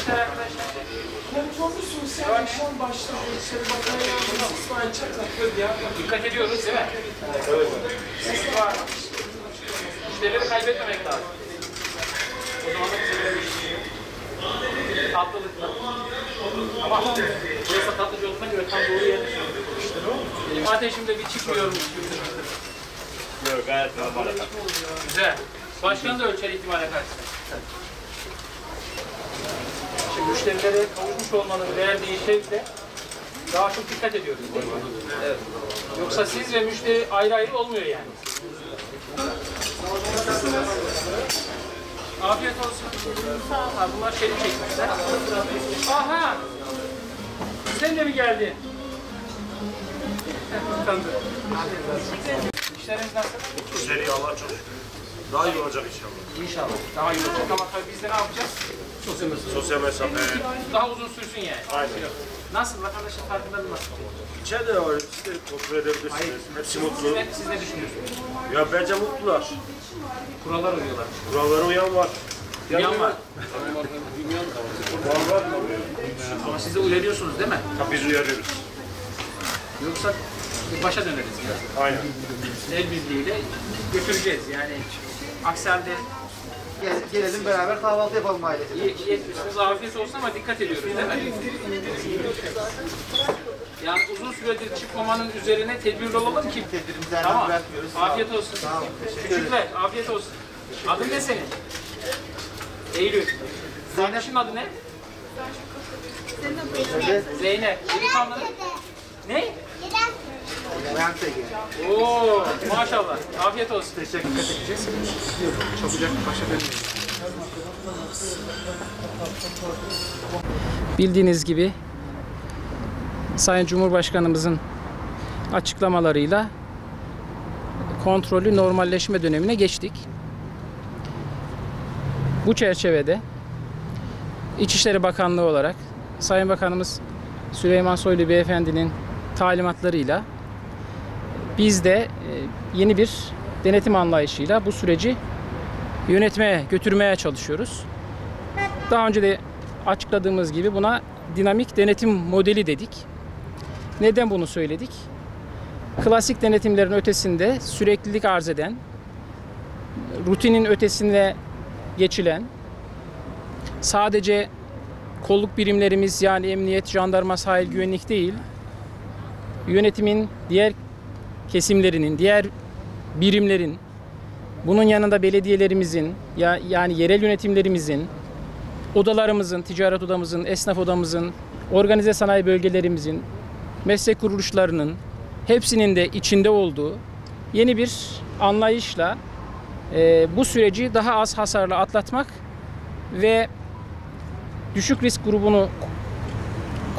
İşler arkadaşlar. Kontrollü sosyal yaşam başladı. İçeri Bakan Yardımcısı İsmail Çatak'la Diyarbakır. Dikkat ediyoruz değil mi? Evet. Ses var. Müşterileri kaybetmemek lazım. O zaman da bize tatlılıkla. Ama burası tatlıcı olduğuna göre tam doğru yerde söylüyorum. Ateşimde bir çıkmıyormuş gibi. Yok, gayet normal. Güzel. Başkan da ölçer ihtimale karşı. Şimdi müşterilere kavuşmuş olmanın verdiği şevkle daha çok dikkat ediyoruz. Değil mi? Evet. Yoksa siz ve müşteri ayrı ayrı olmuyor yani. Afiyet olsun. Ha, bunlar şerif çekmişler. Aha! Sen de mi geldin? Utandı. İşleriniz nasıl? İşleri Allah çok şükür. Daha iyi olacak inşallah. İnşallah. Daha iyi olacak ama tabii biz de ne yapacağız? Sosyal mesafe. Daha uzun sürsün yani. Aynen. Nasıl? Vatandaşın farkındalığı nasıl? İçeride var. Siz de kontrol edebilirsiniz. Hepsi mutlu. Siz ne düşünüyorsunuz? Ya bence mutlular. Kurallar uyuyorlar. Kurallara uyan var. Uyan var. Var. Ama siz de uyarıyorsunuz değil mi? Tabii biz uyarıyoruz. Yoksa başa döneriz ya. Aynen. El birliğiyle götüreceğiz yani. Aksi halde Gelelim beraber kahvaltı yapalım ailece. yetmişsiniz, afiyet olsun ama dikkat ediyoruz değil mi? Yani uzun süredir çıkmamanın üzerine tedbirli olalım ki. Tedbirimizden Tamam. bırakmıyoruz. Afiyet olsun. Sağ olun. Teşekkür ederim. Küçükler, afiyet olsun. Adın ne senin? Eylül. Kardeşin adı ne? Zeynep. Delikanlı. Ne? Ben de Oo, maşallah. Afiyet olsun. teşekkür edeceğiz. Çabucak başa dönüyoruz. Bildiğiniz gibi Sayın Cumhurbaşkanımızın açıklamalarıyla kontrollü normalleşme dönemine geçtik. Bu çerçevede İçişleri Bakanlığı olarak Sayın Bakanımız Süleyman Soylu Beyefendi'nin talimatlarıyla biz de yeni bir denetim anlayışıyla bu süreci yönetmeye, götürmeye çalışıyoruz. Daha önce de açıkladığımız gibi buna dinamik denetim modeli dedik. Neden bunu söyledik? Klasik denetimlerin ötesinde süreklilik arz eden, rutinin ötesinde geçilen, sadece kolluk birimlerimiz yani emniyet, jandarma, sahil güvenlik değil, yönetimin diğer kesimlerinin, diğer birimlerin, bunun yanında belediyelerimizin, yani yerel yönetimlerimizin, odalarımızın, ticaret odamızın, esnaf odamızın, organize sanayi bölgelerimizin, meslek kuruluşlarının hepsinin de içinde olduğu yeni bir anlayışla bu süreci daha az hasarla atlatmak ve düşük risk grubunu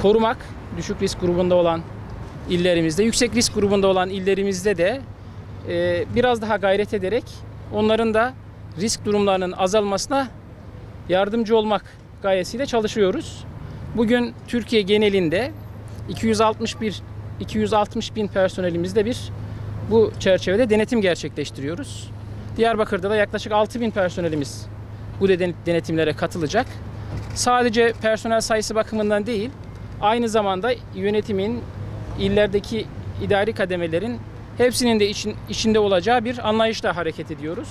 korumak, düşük risk grubunda olan illerimizde, yüksek risk grubunda olan illerimizde de biraz daha gayret ederek onların da risk durumlarının azalmasına yardımcı olmak gayesiyle çalışıyoruz. Bugün Türkiye genelinde 260 bin personelimizde bu çerçevede denetim gerçekleştiriyoruz. Diyarbakır'da da yaklaşık 6 bin personelimiz bu denetimlere katılacak. Sadece personel sayısı bakımından değil, aynı zamanda yönetimin, illerdeki idari kademelerin hepsinin de içinde olacağı bir anlayışla hareket ediyoruz.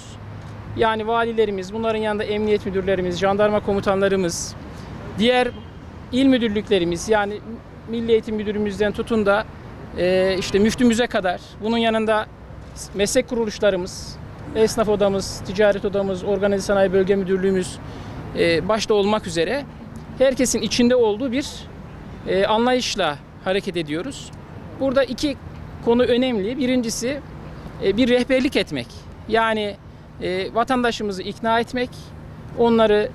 Yani valilerimiz, bunların yanında emniyet müdürlerimiz, jandarma komutanlarımız, diğer il müdürlüklerimiz yani Milli Eğitim Müdürümüzden tutun da işte müftümüze kadar, bunun yanında meslek kuruluşlarımız, esnaf odamız, ticaret odamız, organize sanayi bölge müdürlüğümüz başta olmak üzere herkesin içinde olduğu bir anlayışla hareket ediyoruz. Burada iki konu önemli. Birincisi bir rehberlik etmek. Yani vatandaşımızı ikna etmek, onları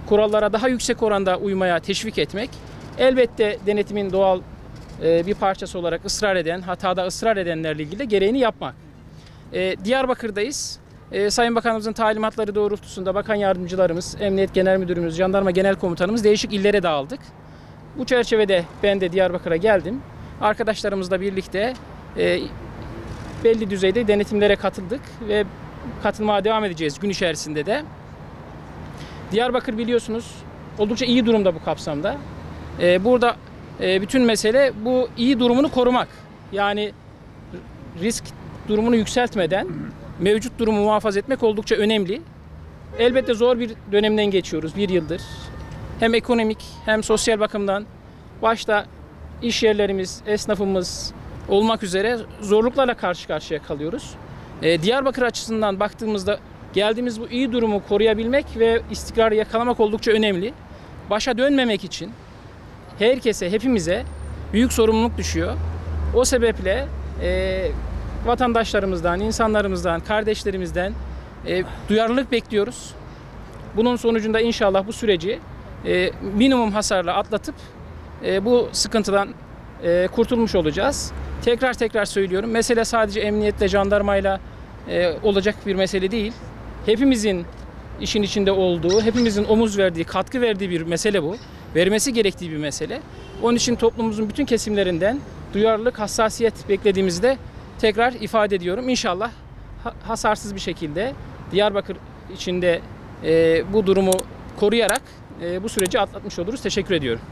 kurallara daha yüksek oranda uymaya teşvik etmek. Elbette denetimin doğal bir parçası olarak hatada ısrar edenlerle ilgili de gereğini yapmak. Diyarbakır'dayız. Sayın Bakanımızın talimatları doğrultusunda bakan yardımcılarımız, Emniyet Genel Müdürümüz, Jandarma Genel Komutanımız değişik illere dağıldık. Bu çerçevede ben de Diyarbakır'a geldim. Arkadaşlarımızla birlikte belli düzeyde denetimlere katıldık ve katılmaya devam edeceğiz gün içerisinde de. Diyarbakır biliyorsunuz oldukça iyi durumda bu kapsamda. Burada bütün mesele bu iyi durumunu korumak. Yani risk durumunu yükseltmeden mevcut durumu muhafaza etmek oldukça önemli. Elbette zor bir dönemden geçiyoruz bir yıldır. Hem ekonomik hem sosyal bakımdan başta iş yerlerimiz, esnafımız olmak üzere zorluklarla karşı karşıya kalıyoruz. Diyarbakır açısından baktığımızda geldiğimiz bu iyi durumu koruyabilmek ve istikrarı yakalamak oldukça önemli. Başa dönmemek için herkese, hepimize büyük sorumluluk düşüyor. O sebeple vatandaşlarımızdan, insanlarımızdan, kardeşlerimizden duyarlılık bekliyoruz. Bunun sonucunda inşallah bu süreci minimum hasarla atlatıp bu sıkıntıdan kurtulmuş olacağız. Tekrar söylüyorum, mesele sadece emniyetle, jandarmayla olacak bir mesele değil. Hepimizin işin içinde olduğu, hepimizin omuz verdiği, katkı verdiği bir mesele bu. Vermesi gerektiği bir mesele. Onun için toplumumuzun bütün kesimlerinden duyarlılık, hassasiyet beklediğimizi de tekrar ifade ediyorum. İnşallah hasarsız bir şekilde Diyarbakır içinde bu durumu koruyarak bu süreci atlatmış oluruz. Teşekkür ediyorum.